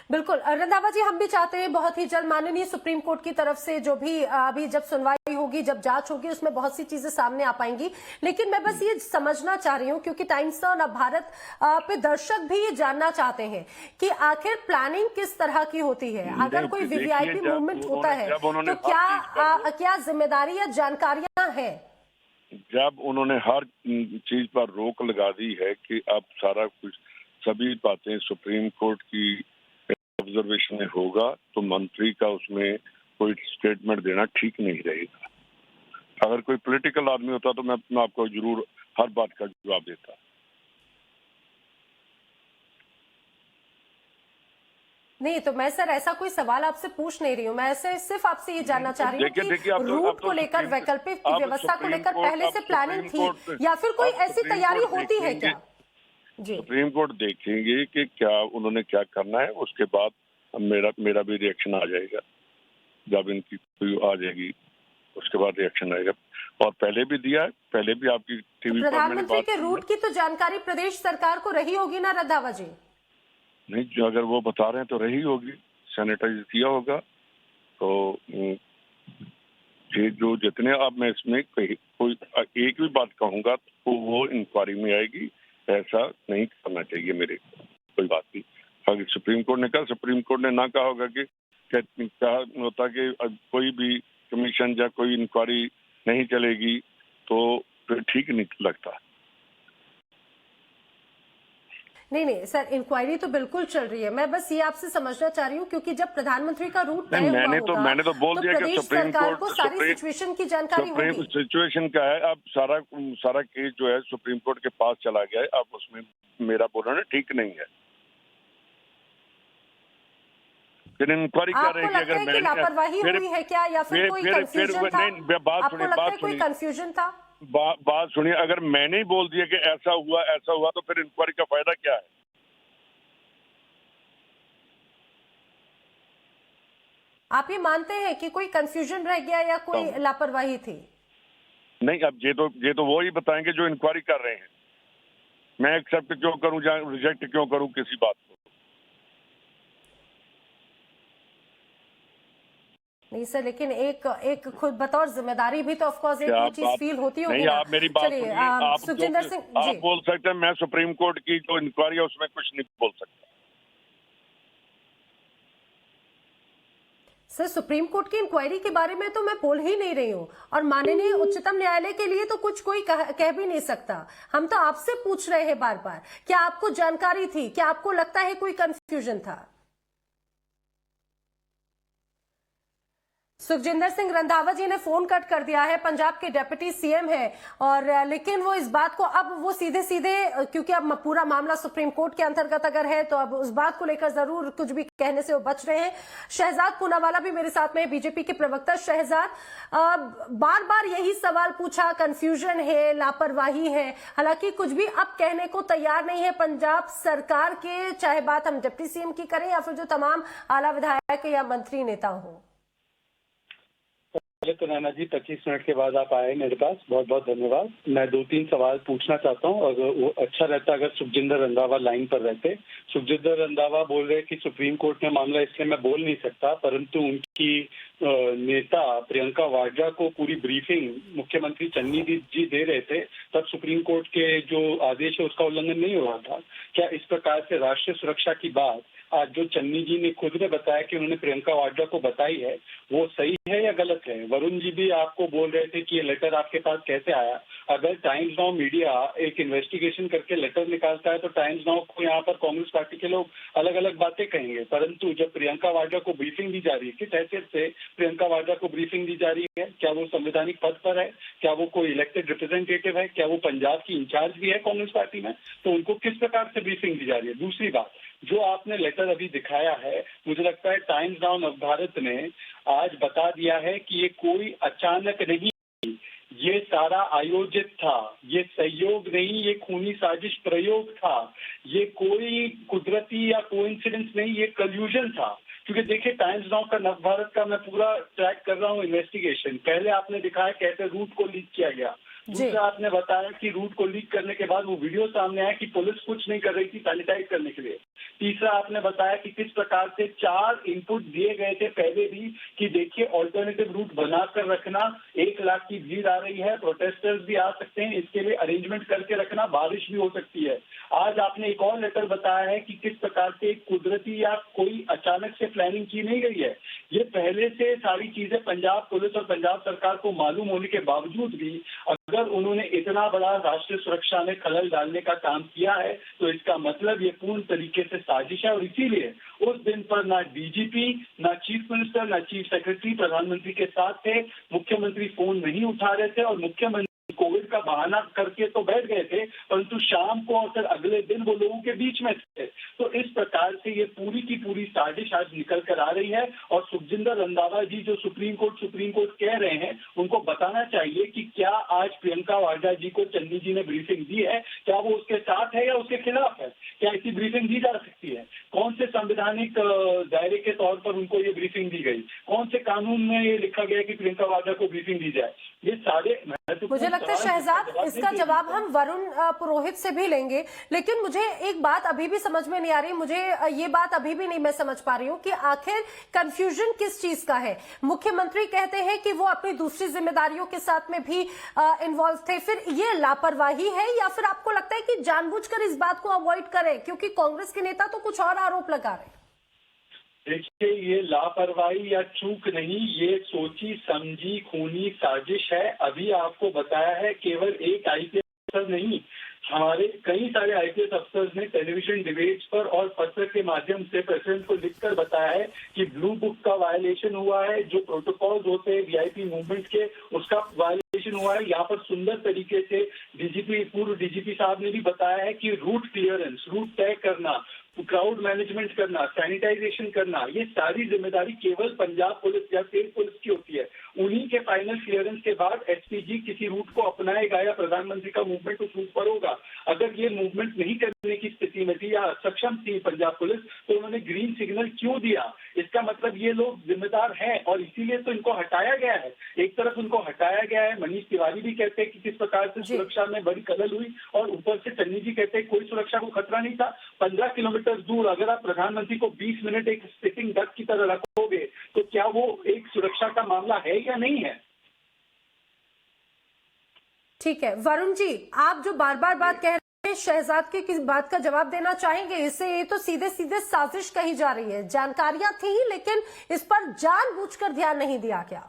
बिल्कुल रंधावा जी, हम भी चाहते हैं बहुत ही जल्द माननीय सुप्रीम कोर्ट की तरफ से जो भी अभी जब सुनवाई होगी, जब जांच होगी, उसमें बहुत सी चीजें सामने आ पाएंगी। लेकिन मैं बस ये समझना चाह रही हूँ, क्योंकि टाइम्स ऑफ नवभारत पे दर्शक भी ये जानना चाहते हैं कि आखिर प्लानिंग किस तरह की होती है। अगर कोई वीवीआईपी मूवमेंट होता है तो क्या जिम्मेदारी या जानकारियां हैं? जब उन्होंने हर चीज पर रोक लगा दी है कि अब सारा कुछ सभी बातें सुप्रीम कोर्ट की ऑब्जर्वेशन में होगा, तो मंत्री का उसमें कोई स्टेटमेंट देना ठीक नहीं रहेगा। अगर कोई पॉलिटिकल आदमी होता तो मैं आपको जरूर हर बात का जवाब देता। नहीं तो मैं सर ऐसा कोई सवाल आपसे पूछ नहीं रही हूँ, मैं ऐसे सिर्फ आपसे ये जानना चाह रही हूँ कि रूट को लेकर, वैकल्पिक व्यवस्था को लेकर पहले से प्लानिंग थी या फिर कोई ऐसी तैयारी होती है क्या? जी, सुप्रीम कोर्ट देखेंगे कि क्या उन्होंने क्या करना है, उसके बाद मेरा भी रिएक्शन आ जाएगा। जब इनकी कोई आ जाएगी उसके बाद रिएक्शन आएगा, और पहले भी दिया है, पहले भी आपकी टीवी पर प्रधानमंत्री के रूट की तो जानकारी प्रदेश सरकार को रही होगी ना रंधावा जी? नहीं, जो अगर वो बता रहे हैं तो रही होगी, सैनिटाइज किया होगा। तो ये जो जितने अब मैं इसमें कोई एक भी बात कहूंगा तो वो इंक्वायरी में आएगी, ऐसा नहीं करना चाहिए मेरे को कोई बात नहीं। अगर सुप्रीम कोर्ट ने कहा, सुप्रीम कोर्ट ने ना कहा होगा कि क्या होता कि कोई भी कमीशन या कोई इंक्वायरी नहीं चलेगी तो फिर ठीक नहीं लगता। नहीं सर, इंक्वायरी तो बिल्कुल चल रही है। मैं बस ये आपसे समझना चाह रही हूँ, क्योंकि जब प्रधानमंत्री का रूट तय हुआ होगा, मैंने तो बोल दिया कि सुप्रीम कोर्ट को सारी सिचुएशन की जानकारी होगी। सिचुएशन क्या है, अब सारा केस जो है सुप्रीम कोर्ट के पास चला गया है, अब उसमें मेरा बोलना ठीक नहीं है। फिर इंक्वायरी कर रहे हैं कि अगर मैं लापरवाही हुई है क्या, या फिर कोई कंफ्यूजन था? आपको लगता है कोई कंफ्यूजन था? बात सुनिए, अगर मैंने ही बोल दिया कि ऐसा हुआ तो फिर इंक्वायरी का फायदा क्या है? आप ये मानते हैं कि कोई कंफ्यूजन रह गया या कोई लापरवाही थी? नहीं, अब ये तो वो ही बताएंगे जो इंक्वायरी कर रहे हैं। मैं एक्सेप्ट क्यों करूं या रिजेक्ट क्यों करूं किसी बात को? नहीं सर, लेकिन एक खुद बतौर जिम्मेदारी भी तो ऑफ कोर्स एक वो चीज फील होती होगी नहीं, ना। आप मेरी बात चलिए, आप सुखजिंदर सिंह जी, आप बोल सकते हैं, मैं सुप्रीम कोर्ट की जो इंक्वायरी है उसमें कुछ नहीं बोल सकता। सर सुप्रीम कोर्ट की इंक्वायरी के बारे में तो मैं बोल ही नहीं रही हूँ, और माननीय उच्चतम न्यायालय के लिए तो कोई कह भी नहीं सकता। हम तो आपसे पूछ रहे हैं बार बार, क्या आपको जानकारी थी? क्या आपको लगता है कोई कंफ्यूजन था? सुखजिंदर सिंह रंधावा जी ने फोन कट कर दिया है, पंजाब के डिप्टी सीएम है, और लेकिन वो इस बात को अब वो सीधे क्योंकि अब पूरा मामला सुप्रीम कोर्ट के अंतर्गत अगर है तो अब उस बात को लेकर जरूर कुछ भी कहने से वो बच रहे हैं। शहजाद पूनावाला भी मेरे साथ में, बीजेपी के प्रवक्ता। शहजाद, बार बार यही सवाल पूछा, कंफ्यूजन है, लापरवाही है, हालांकि कुछ भी अब कहने को तैयार नहीं है पंजाब सरकार के, चाहे बात हम डिप्टी सीएम की करें या फिर जो तमाम आला विधायक या मंत्री नेता हो। पहले तो नैना जी 25 मिनट के बाद आप आए मेरे पास, बहुत बहुत धन्यवाद। मैं 2-3 सवाल पूछना चाहता हूं, अगर वो अच्छा रहता अगर सुखजिंदर रंधावा लाइन पर रहते। सुखजिंदर रंधावा बोल रहे कि सुप्रीम कोर्ट में मामला इसलिए मैं बोल नहीं सकता, परंतु उनकी नेता प्रियंका वाड्रा को पूरी ब्रीफिंग मुख्यमंत्री चन्नी जी दे रहे थे, तब सुप्रीम कोर्ट के जो आदेश है उसका उल्लंघन नहीं हो रहा था क्या? इस प्रकार से राष्ट्रीय सुरक्षा की बात आज जो चन्नी जी ने खुद ने बताया कि उन्होंने प्रियंका वाड्रा को बताई है, वो सही है या गलत है? वरुण जी भी आपको बोल रहे थे कि ये लेटर आपके पास कैसे आया। अगर टाइम्स नाउ मीडिया एक इन्वेस्टिगेशन करके लेटर निकालता है तो टाइम्स नाउ को यहाँ पर कांग्रेस पार्टी के लोग अलग अलग बातें कहेंगे, परंतु जब प्रियंका वाड्रा को ब्रीफिंग दी जा रही है, किस हैसियत से प्रियंका वाड्रा को ब्रीफिंग दी जा रही है? क्या वो संवैधानिक पद पर है? क्या वो कोई इलेक्टेड रिप्रेजेंटेटिव है? क्या वो पंजाब की इंचार्ज भी है कांग्रेस पार्टी में? तो उनको किस प्रकार से ब्रीफिंग दी जा रही है? दूसरी बात, जो आपने लेटर अभी दिखाया है, मुझे लगता है टाइम्स नाउ नवभारत ने आज बता दिया है कि ये कोई अचानक नहीं, ये सारा आयोजित था, ये सहयोग नहीं, ये खूनी साजिश प्रयोग था, ये कोई कुदरती या कोइंसिडेंस नहीं, ये कल्यूजन था। क्योंकि देखिए टाइम्स नाउ का नवभारत का मैं पूरा ट्रैक कर रहा हूँ इन्वेस्टिगेशन। पहले आपने दिखाया कैसे रूट को लीक किया गया, दूसरा आपने बताया कि रूट को लीक करने के बाद वो वीडियो सामने आया कि पुलिस कुछ नहीं कर रही थी सैनिटाइज करने के लिए। तीसरा आपने बताया कि किस प्रकार से 4 इनपुट दिए गए थे पहले भी कि देखिए ऑल्टरनेटिव रूट बनाकर रखना, 1 लाख की भीड़ आ रही है, प्रोटेस्टर्स भी आ सकते हैं, इसके लिए अरेंजमेंट करके रखना, बारिश भी हो सकती है। आज आपने एक और लेटर बताया है कि किस प्रकार से कुदरती या कोई अचानक से प्लानिंग की नहीं गई है। ये पहले से सारी चीजें पंजाब पुलिस और पंजाब सरकार को मालूम होने के बावजूद भी अगर उन्होंने इतना बड़ा राष्ट्रीय सुरक्षा में खलल डालने का काम किया है तो इसका मतलब ये पूर्ण तरीके से साजिश है। और इसीलिए उस दिन पर ना डीजीपी, ना चीफ मिनिस्टर, ना चीफ सेक्रेटरी प्रधानमंत्री के साथ थे, मुख्यमंत्री फोन नहीं उठा रहे थे और मुख्यमंत्री कोविड का बहाना करके तो बैठ गए थे, परंतु शाम को और फिर अगले दिन वो लोगों के बीच में थे। तो इस प्रकार से ये पूरी की पूरी साजिश आज निकल कर आ रही है। और सुखजिंदर रंधावा जी जो सुप्रीम कोर्ट कह रहे हैं, उनको बताना चाहिए कि क्या आज प्रियंका वाड्रा जी को चन्नी जी ने ब्रीफिंग दी है, क्या वो उसके साथ है या उसके खिलाफ है? क्या ऐसी ब्रीफिंग दी जा सकती है? कौन से संवैधानिक दायरे के तौर पर उनको ये ब्रीफिंग दी गई? कौन से कानून में ये लिखा गया कि प्रियंका वाड्रा को ब्रीफिंग दी जाए? ये सारे मुझे लगता है शहजाद इसका जवाब हम वरुण पुरोहित से भी लेंगे, लेकिन मुझे एक बात अभी भी समझ में नहीं आ रही, मुझे ये बात अभी भी नहीं मैं समझ पा रही हूँ कि आखिर कंफ्यूजन किस चीज का है। मुख्यमंत्री कहते हैं कि वो अपनी दूसरी जिम्मेदारियों के साथ में भी इन्वॉल्व थे, फिर ये लापरवाही है या फिर आपको लगता है कि जानबूझकर इस बात को अवॉइड करें क्योंकि कांग्रेस के नेता तो कुछ और आरोप लगा रहे हैं? देखिए ये लापरवाही या चूक नहीं, ये सोची समझी खूनी साजिश है। अभी आपको बताया है केवल एक आईपीएस अफसर नहीं, हमारे कई सारे आईपीएस अफसर्स ने टेलीविजन डिबेट्स पर और पत्र के माध्यम से प्रेसिडेंट को लिखकर बताया है कि ब्लू बुक का वायलेशन हुआ है, जो प्रोटोकॉल्स होते हैं वीआईपी मूवमेंट के उसका वायलेशन हुआ है। यहाँ पर सुंदर तरीके से पूर्व डीजीपी साहब ने भी बताया है कि रूट क्लियरेंस, रूट तय करना, क्राउड मैनेजमेंट करना, सैनिटाइजेशन करना, ये सारी जिम्मेदारी केवल पंजाब पुलिस या स्टेट पुलिस की होती है। उन्हीं के फाइनल क्लियरेंस के बाद एसपीजी किसी रूट को अपनाएगा या प्रधानमंत्री का मूवमेंट उस रूट पर होगा। अगर ये मूवमेंट नहीं करने की स्थिति में थी या सक्षम थी पंजाब पुलिस तो उन्होंने ग्रीन सिग्नल क्यों दिया? इस इसका मतलब ये लोग जिम्मेदार हैं और इसीलिए तो इनको हटाया गया है। एक तरफ उनको हटाया गया है, मनीष तिवारी भी कहते हैं कि किस प्रकार से सुरक्षा में बड़ी खलल हुई, और ऊपर से चन्नी जी कहते हैं कोई सुरक्षा को खतरा नहीं था। 15 किलोमीटर दूर अगर आप प्रधानमंत्री को 20 मिनट एक सिटिंग डक की तरह रखोगे तो क्या वो एक सुरक्षा का मामला है या नहीं है? ठीक है वरुण जी, आप जो बार बार बात कह रहे हैं, शहजाद की किस बात का जवाब देना चाहेंगे? इससे ये तो सीधे सीधे साजिश कही जा रही है। जानकारियां थी लेकिन इस पर जानबूझकर ध्यान नहीं दिया क्या?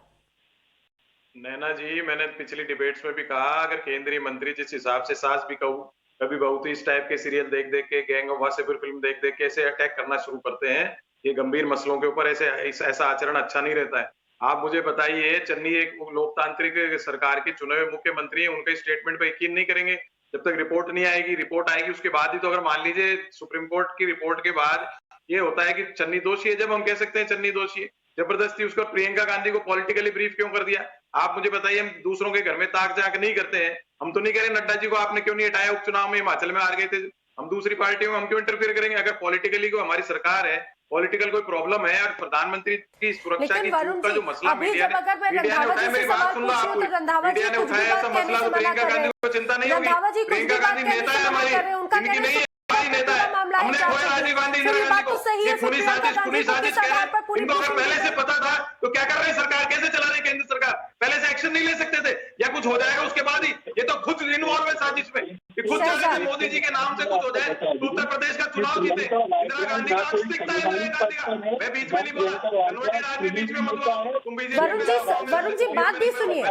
नैना जी, मैंने पिछली डिबेट्स में भी कहा, अगर केंद्रीय मंत्री जिस हिसाब से सास भी कहूँ कभी बहुत ही इस टाइप के सीरियल देख देख के, गैंग ऑफ वासेपुर फिल्म देख देख के ऐसे अटैक करना शुरू करते हैं, ये गंभीर मसलों के ऊपर ऐसा आचरण अच्छा नहीं रहता है। आप मुझे बताइए, चन्नी एक लोकतांत्रिक सरकार के चुने हुए मुख्यमंत्री हैं, उनके स्टेटमेंट पे यकीन नहीं करेंगे जब तक रिपोर्ट नहीं आएगी? रिपोर्ट आएगी उसके बाद ही तो, अगर मान लीजिए सुप्रीम कोर्ट की रिपोर्ट के बाद ये होता है कि चन्नी दोषी है, जब हम कह सकते हैं चन्नी दोषी है। जबरदस्ती उसको प्रियंका गांधी को पॉलिटिकली ब्रीफ क्यों कर दिया? आप मुझे बताइए, हम दूसरों के घर में ताक झांक नहीं करते हैं। हम तो नहीं कह रहे नड्डा जी को आपने क्यों नहीं हटाया, उपचुनाव में हिमाचल में हार गए थे, हम दूसरी पार्टियों में हम क्यों इंटरफेयर करेंगे? अगर पॉलिटिकली को हमारी सरकार है, पॉलिटिकल कोई प्रॉब्लम है और प्रधानमंत्री की सुरक्षा की चूक का जो मसला मीडिया ने उठाया, मेरी बात सुन लो, आप मीडिया ने उठाया ऐसा मसला तो प्रियंका गांधी को चिंता नहीं होगी? प्रियंका गांधी नेता है हमारी, इनकी नहीं है, हमारी नेता है। हमने कोई राजीव गांधी इंदिरा गांधी को ये खूनी साजिश कह रहे हैं। इनको अगर पहले से पता था तो क्या कर रही सरकार, कैसे चला रही केंद्र सरकार? पहले से एक्शन नहीं ले सकते थे, या कुछ हो जाएगा उसके बाद ही? ये तो खुद इन्वॉल्व है साजिश में, खुद चाहते थे मोदी जी के नाम से कुछ हो जाए तो उत्तर प्रदेश का चुनाव जीते। इंदिरा गांधी का अक्स दिखता है, इंदिरा गांधी का। मैं बीच में नहीं बोला, कन्वर्टेड आदमी बीच में मत बोलो, तुम बीजेपी। वरुण जी बात भी सुनिए,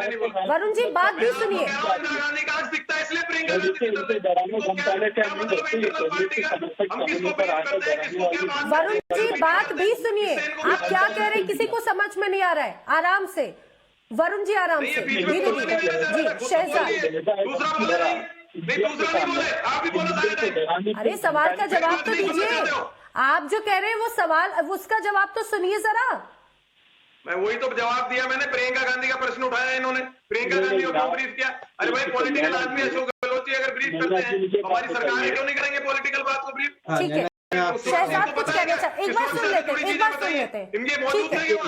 वरुण जी बात भी सुनिए। इंदिरा गांधी का अक्स दिखता है इसलिए प्रियंका गांधी। वरुण जी बात भी सुनिए, आप क्या कह रहे हैं किसी को समझ में नहीं आ रहा है। आराम से वरुण जी, आराम से, धीरे धीरे जी। शहजाद दूसरा बोले नहीं, दूसरा नहीं बोले, आप भी बोलो सारे टाइम। अरे सवाल का जवाब तो दीजिए। आप जो कह रहे हैं वो सवाल, उसका जवाब तो सुनिए जरा। मैं वही तो जवाब दिया मैंने, प्रियंका गांधी का प्रश्न उठाया इन्होंने, प्रियंका गांधी को क्यों ब्रीफ किया? अरे भाई पॉलिटिकल आदमी अशोक गहलोत अगर ब्रीफ करते हैं तो हमारी सरकार है, क्यों नहीं करेंगे पॉलिटिकल बात को ब्रीफ? ठीक है, शहजाद कुछ कहना चाहते, एक बार सुन लेते हैं, एक बार सुन लेते हैं। ठीक है,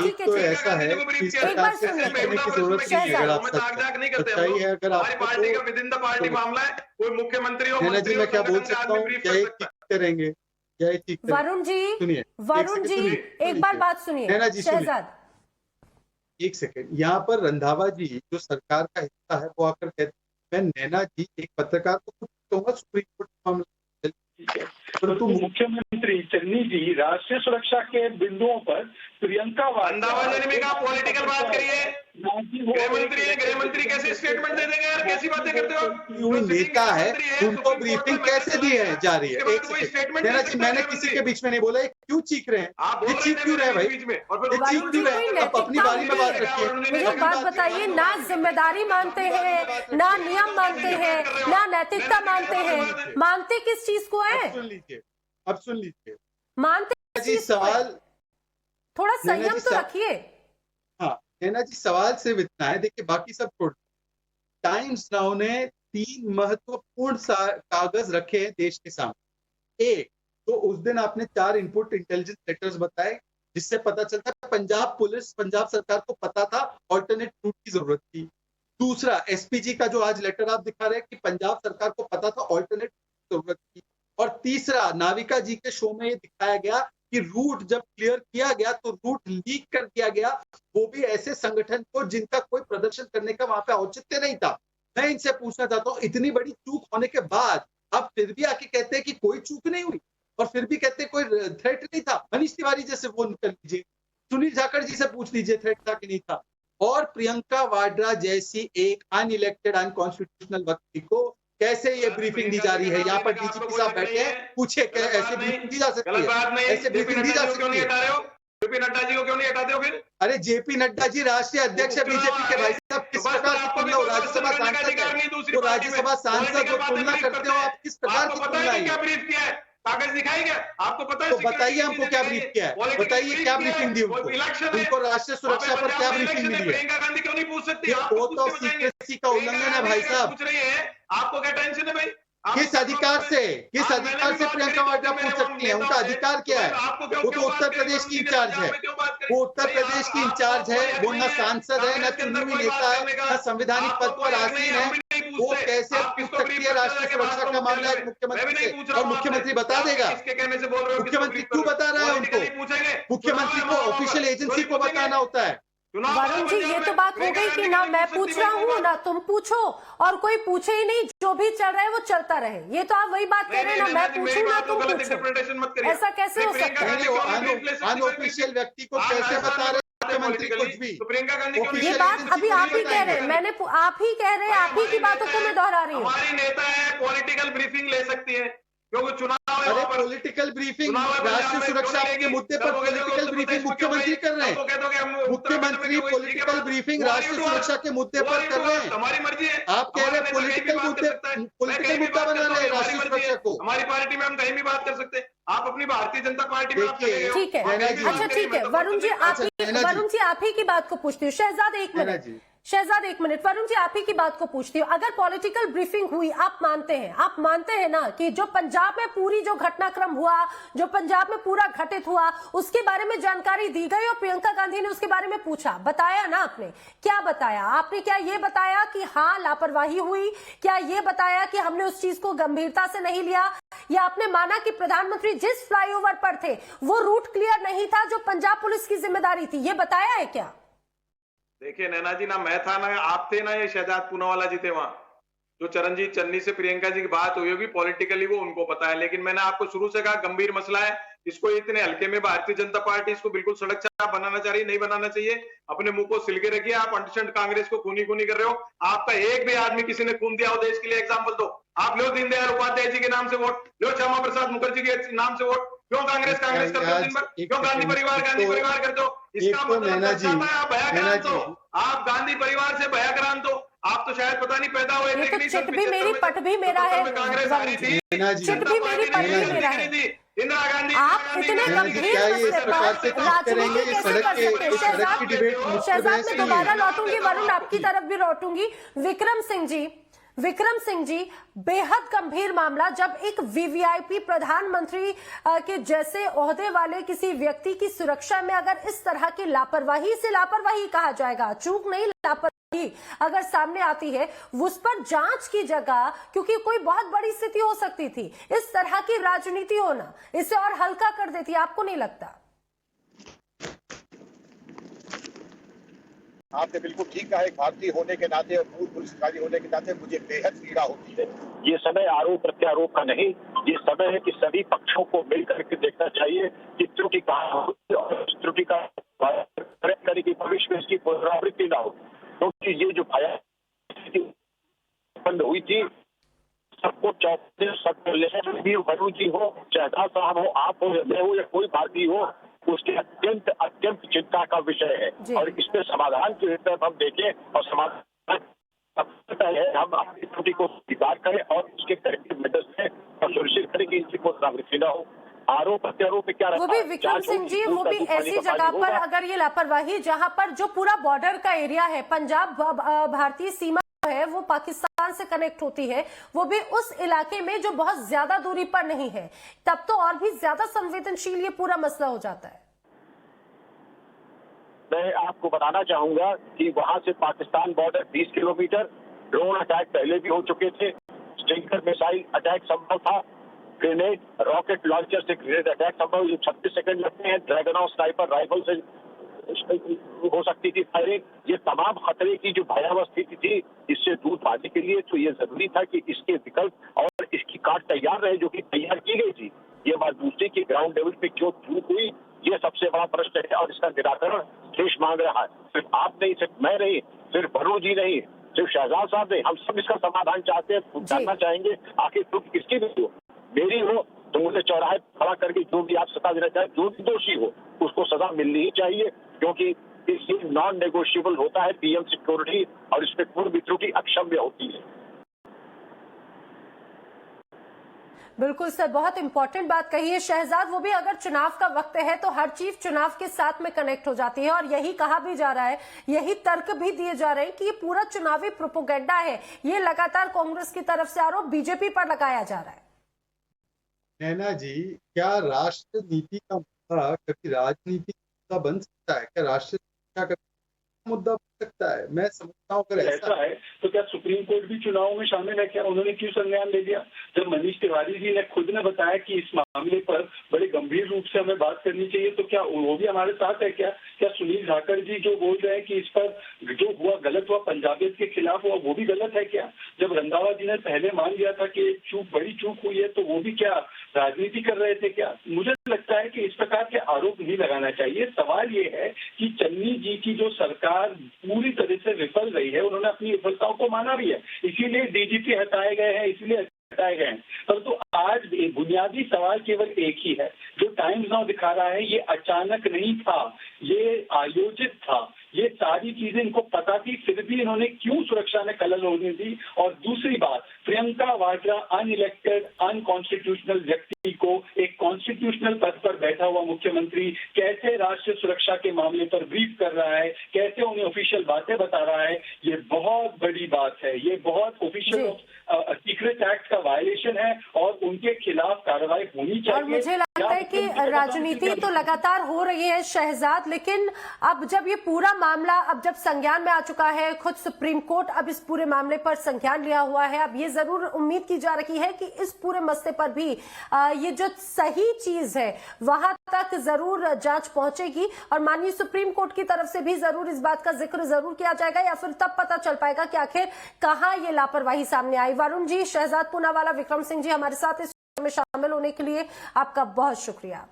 ठीक है, तो ऐसा है कि इस प्रकार से करने की जरूरत नहीं है। अगर आप सच्चाई है, अगर हमारी पार्टी का विद इन द पार्टी मामला है, कोई मुख्यमंत्री हो, जी मैं क्या बोल सकता हूँ, क्या ये ठीक करेंगे, क्या ये ठीक? वरुण जी सुनिए, वरुण जी एक बार बात सुनिए। शहजाद एक सेकंड, यहाँ पर रंधावा जी जो सरकार का हिस्सा है वो आकर कहते, मैं नैना जी एक पत्रकार को कुछ कहूंगा सुप्रीम कोर्ट मामला, परंतु मुख्यमंत्री चन्नी जी राष्ट्रीय सुरक्षा के बिंदुओं पर प्रियंका पॉलिटिकल बात करिए। गृह मंत्री कैसे स्टेटमेंट दे देंगे यार, कैसी बातें करते हो? नेता है, उनको ब्रीफिंग कैसे दी है जा रही है? एक सेकंड, मैंने किसी के बीच में नहीं बोला, क्यों चीख रहे हैं? ये चीख क्यों रहे भाई, ये चीख क्यों रहे? आप अपनी बारी में बात रखिए। मुझे बात बताइए, ना जिम्मेदारी मानते हैं, ना नियम मानते हैं, ना नैतिकता मानते हैं, मानते किस चीज को है? अब सुन लीजिए, मानते जी सवाल, थोड़ा संयम तो रखिए। हाँ नैना जी, सवाल सिर्फ इतना है, देखिए बाकी सब छोड़। टाइम्स नाउ ने 3 महत्वपूर्ण कागज रखे हैं देश के सामने। एक तो उस दिन आपने 4 इनपुट इंटेलिजेंस लेटर्स बताए, जिससे पता चलता है पंजाब पुलिस, पंजाब सरकार को पता था ऑल्टरनेट रूट की जरूरत थी। दूसरा एसपीजी का जो आज लेटर आप दिखा रहे हैं कि पंजाब सरकार को पता था ऑल्टरनेट जरूरत थी। और तीसरा नाविका जी के शो में ये दिखाया गया कि रूट जब क्लियर किया गया तो रूट लीक कर दिया गया, वो भी ऐसे संगठन को जिनका कोई प्रदर्शन करने का वहां पे औचित्य नहीं था। मैं इनसे पूछना चाहता हूँ, इतनी बड़ी चूक होने के बाद आप फिर भी आके कहते हैं कि कोई चूक नहीं हुई, और फिर भी कहते हैं कोई थ्रेट नहीं था। मनीष तिवारी जैसे फोन कर लीजिए, सुनील जाखड़ जी से पूछ लीजिए थ्रेट था कि नहीं था। और प्रियंका वाड्रा जैसी एक अनइलेक्टेड अनकॉन्स्टिट्यूशनल व्यक्ति को कैसे ये ब्रीफिंग दी जा रही है? यहाँ पर डीजीपी साहब बैठे हैं, पूछे क्या ऐसे ब्रीफिंग दी जा सकती है? ऐसे ब्रीफिंग दी जा सकती है? जेपी नड्डा जी को क्यों नहीं हटाते हो फिर? अरे जेपी नड्डा जी राष्ट्रीय अध्यक्ष है बीजेपी के, भाई साहब किस प्रकार की तुलना, राज्यसभा सांसद है, तो राज्यसभा सांसद को तुलना करते हो आप, किस प्रकार की तुलना है? क्या ब्रीफ किया है? कागज दिखाएंगे आपको? पता है? तो बताइए हमको क्या ब्रीफ किया है, बताइए क्या ब्रीफिंग दी उनको राष्ट्रीय सुरक्षा पर क्या ब्रीफिंग मिली है? प्रियंका गांधी क्यों नहीं पूछ सकती? ओथ ऑफ सीक्रेसी का उल्लंघन है भाई साहब। पूछ रही है, आपको क्या टेंशन है भाई? किस अधिकार से प्रियंका वाड्रा पूछ सकती है? उनका अधिकार क्या है? वो तो उत्तर प्रदेश की इंचार्ज है, वो उत्तर प्रदेश की इंचार्ज है, वो न सांसद है, न चुनी हुई नेता है, न संवैधानिक पद पर आसीन है। वो कैसे पूछ सकती है राष्ट्रीय सुरक्षा का मामला एक मुख्यमंत्री से? और मुख्यमंत्री बता देगा? मुख्यमंत्री क्यों बता रहा है उनको? मुख्यमंत्री को ऑफिशियल एजेंसी को बताना होता है। वरुण जी, ये तो बात हो गई कि ना मैं पूछ रहा हूँ ना तुम पूछो, और कोई पूछे ही नहीं, जो भी चल रहा है वो चलता रहे। ये तो आप वही बात कह रहे हैं ना, मैं पूछूं ना तुम पूछो। ऐसा कैसे हो सकता है? अनऑफिशियल व्यक्ति को कैसे बता रहे मुख्यमंत्री कुछ भी? ये बात अभी आप ही कह रहे हैं, मैंने आप ही कह रहे हैं, आप ही की बातों को मैं दोहरा रही हूँ। हमारी नेता है, पॉलिटिकल ब्रीफिंग ले सकती है, क्योंकि चुनाव अरे पॉलिटिकल ब्रीफिंग, राष्ट्रीय सुरक्षा के मुद्दे पर पॉलिटिकल ब्रीफिंग मुख्यमंत्री कर रहे हैं। मुख्यमंत्री पॉलिटिकल ब्रीफिंग राष्ट्रीय सुरक्षा के मुद्दे पर कर रहे हैं। हमारी मर्जी है। आप कह रहे हैं पॉलिटिकल मुद्दा बना रहे हैं राष्ट्रीय सुरक्षा को। हमारी पार्टी में हम कहीं भी बात कर सकते हैं। आप अपनी भारतीय जनता पार्टी में ठीक है, अच्छा ठीक है वरुण जी, आप ही की बात को पूछती हूँ। शहजाद एक मिनट, वरुण जी आप ही की बात को पूछती हूँ। अगर पॉलिटिकल ब्रीफिंग हुई, आप मानते हैं ना कि जो पंजाब में पूरी जो घटनाक्रम हुआ, जो पंजाब में पूरा घटित हुआ, उसके बारे में जानकारी दी गई और प्रियंका गांधी ने उसके बारे में पूछा, बताया ना आपने? क्या बताया आपने? क्या ये बताया कि हाँ लापरवाही हुई? क्या ये बताया कि हमने उस चीज को गंभीरता से नहीं लिया? या आपने माना कि प्रधानमंत्री जिस फ्लाईओवर पर थे वो रूट क्लियर नहीं था, जो पंजाब पुलिस की जिम्मेदारी थी? ये बताया है क्या? देखिए नैना जी, ना मैं था ना आप थे ना ये शहजाद पूनावाला जी थे वहां। जो चरणजीत चन्नी से प्रियंका जी की बात हुई होगी पॉलिटिकली, वो उनको पता है। लेकिन मैंने आपको शुरू से कहा गंभीर मसला है, इसको इतने हल्के में भारतीय जनता पार्टी इसको बिल्कुल सड़क चाप बनाना चाह रही है, नहीं बनाना चाहिए। अपने मुंह को सिल के रखिए। आप अंडरस्टैंड कांग्रेस को खूनी कर रहे हो। आपका एक भी आदमी किसी ने खून दिया हो देश के लिए एग्जाम्पल दो। आप लो दीनदयाल उपाध्याय जी के नाम से वोट, लो श्यामा प्रसाद मुखर्जी के नाम से वोट, क्यों कांग्रेस करते हो दिन भर? क्यों गांधी परिवार करते हो? इसका मतलब आप भयाक्रांत हो। आप गांधी परिवार से भयाक्रांत हो। आप तो शायद पता नहीं पैदा हुए थे कि नहीं। चिट भी मेरी पट भी मेरा है, कांग्रेस हारी थी, चिट भी मेरी पट भी मेरा है। इंदिरा गांधी, आप इतने गंभीर मसले पर राजनीति कैसे कर सकते हैं? शहजाद में दोबारा लौटूंगी, वरुण आपकी तरफ भी लौटूंगी। विक्रम सिंह जी, बेहद गंभीर मामला, जब एक वीवीआईपी प्रधानमंत्री के जैसे ओहदे वाले किसी व्यक्ति की सुरक्षा में अगर इस तरह की लापरवाही कहा जाएगा, चूक नहीं लापरवाही अगर सामने आती है, उस पर जांच की जगह, क्योंकि कोई बहुत बड़ी स्थिति हो सकती थी, इस तरह की राजनीति होना इसे और हल्का कर देती, आपको नहीं लगता? आपने बिल्कुल ठीक कहा। एक भारतीय होने के नाते और पूर्व पुलिस अधिकारी होने के नाते मुझे बेहद पीड़ा होती है। ये समय आरोप प्रत्यारोप का नहीं, ये समय है कि सभी पक्षों को मिलकर के देखना चाहिए कि त्रुटि कहाँ होती है और त्रुटि का करे कि भविष्य में इसकी पुनरावृत्ति ना हो। क्योंकि ये जो भया बंद हुई थी, सबको चौथे सबको वरुण जी हो, शहजाद साहब हो, आप हो, मैं हो या कोई भारतीय हो, उसके अत्यंत चिंता का विषय है। और इसमें समाधान की तरफ हम देखें और समाधान है हम अपनी त्रुटि को स्वीकार करें और उसके करेक्टिव मेजर्स लें और सुनिश्चित करें कि इनकी पुनरावृत्ति न हो। आरोप प्रत्यारोप क्या वो भी विक्रम सिंह जी, वो भी ऐसी जगह पर अगर ये लापरवाही, जहां पर जो पूरा बॉर्डर का एरिया है, पंजाब भारतीय सीमा है, वो पाकिस्तान से कनेक्ट होती है, वो भी उस इलाके में जो बहुत ज्यादा दूरी पर नहीं है, तब तो और भी ज्यादा संवेदनशील ये पूरा मसला हो जाता है। मैं आपको बताना चाहूंगा कि वहां से Pakistan border 20 kilometre, drone attack पहले भी हो चुके थे, स्टिंकर मिसाइल अटैक संभव था, ग्रेनेड रॉकेट लॉन्चर से ग्रेनेड अटैक संभव, जो 36 सेकंड लगते हैं, ड्रैगन स्नाइपर राइफल से हो सकती थी फायरिंग। ये तमाम खतरे की जो भयावह स्थिति थी, इससे दूर भागने के लिए तो ये जरूरी था कि इसके विकल्प और इसकी काट तैयार रहे, जो कि तैयार की गई थी। ये बात दूसरी की ग्राउंड लेवल पे क्यों चूक हुई, ये सबसे बड़ा प्रश्न है और इसका निराकरण देश मांग रहा है। सिर्फ आप नहीं, सिर्फ मैं नहीं, सिर्फ वरुण जी नहीं, सिर्फ शहजाद साहब नहीं, हम सब इसका समाधान चाहते हैं, जानना चाहेंगे आखिर तुम किसकी भी हो, मेरी हो तो मुझे चौराहे खड़ा करके जो भी आप सजा देना चाहे, जो भी दोषी हो उसको सजा मिलनी ही चाहिए, क्योंकि इससे नॉन नेगोशिएबल होता है पीएम सिक्योरिटी और इसमें कोई भी त्रुटि अक्षम्य होती है। बिल्कुल सर, बहुत इंपॉर्टेंट बात कही है शहजाद। वो भी अगर चुनाव का वक्त है तो हर चीज चुनाव के साथ में कनेक्ट हो जाती है, और यही कहा भी जा रहा है, यही तर्क भी दिए जा रहे हैं कि ये पूरा चुनावी प्रोपेगेंडा है, ये लगातार कांग्रेस की तरफ से आरोप बीजेपी पर लगाया जा रहा है। नैना जी, क्या राष्ट्र नीति का मुद्दा कभी राजनीति का मुद्दा बन सकता है? क्या राष्ट्र सुरक्षा का मुद्दा बन सकता है? मैं समझता हूँ अगर ऐसा है तो क्या सुप्रीम कोर्ट भी चुनाव में शामिल है? क्या उन्होंने क्यों संज्ञान ले लिया? जब मनीष तिवारी जी ने खुद ने बताया कि इस मामले पर बड़े गंभीर रूप से हमें बात करनी चाहिए, तो क्या वो भी हमारे साथ है? क्या सुनील धाकड़ जी जो बोल रहे हैं कि इस पर जो हुआ गलत हुआ, पंजाबियत के खिलाफ हुआ, वो भी गलत है क्या? जब रंधावा जी ने पहले मान लिया था कि चूक बड़ी चूक हुई है, तो वो भी क्या राजनीति कर रहे थे क्या? मुझे लगता है कि इस प्रकार के आरोप नहीं लगाना चाहिए। सवाल ये है कि चन्नी जी की जो सरकार पूरी तरह से विफल रही है, उन्होंने अपनी विफलताओं को माना भी है, इसीलिए डीजीपी हटाए गए हैं, इसीलिए हटाए गए हैं। परंतु आज बुनियादी सवाल केवल एक ही है, जो टाइम्स नाउ दिखा रहा है, ये अचानक नहीं था, ये आयोजित था, ये सारी चीजें इनको पता थी, फिर भी इन्होंने क्यों सुरक्षा में खलल होने दी? और दूसरी बात, प्रियंका वाड्रा अनइलेक्टेड अनकॉन्स्टिट्यूशनल व्यक्ति को एक कॉन्स्टिट्यूशनल पद पर बैठा हुआ मुख्यमंत्री कैसे राष्ट्रीय सुरक्षा के मामले पर ब्रीफ कर रहा है, कैसे उन्हें ऑफिशियल बातें बता रहा है, ये बहुत बड़ी बात है। ये बहुत ऑफिशियल सीक्रेट एक्ट का वायलेशन है और उनके खिलाफ कार्रवाई होनी चाहिए। और मुझे लगता है कि राजनीति तो लगातार हो रही है शहजाद, लेकिन अब जब ये पूरा मामला अब जब संज्ञान में आ चुका है, खुद सुप्रीम कोर्ट अब इस पूरे मामले पर संज्ञान लिया हुआ है, अब ये जरूर उम्मीद की जा रही है कि इस पूरे मसले पर भी ये जो सही चीज है वहां तक जरूर जांच पहुंचेगी, और माननीय सुप्रीम कोर्ट की तरफ से भी जरूर इस बात का जिक्र जरूर किया जाएगा, या फिर तब पता चल पाएगा कि आखिर कहां ये लापरवाही सामने आई। वरुण जी, शहजाद पूनावाला, विक्रम सिंह जी, हमारे साथ इस में शामिल होने के लिए आपका बहुत शुक्रिया।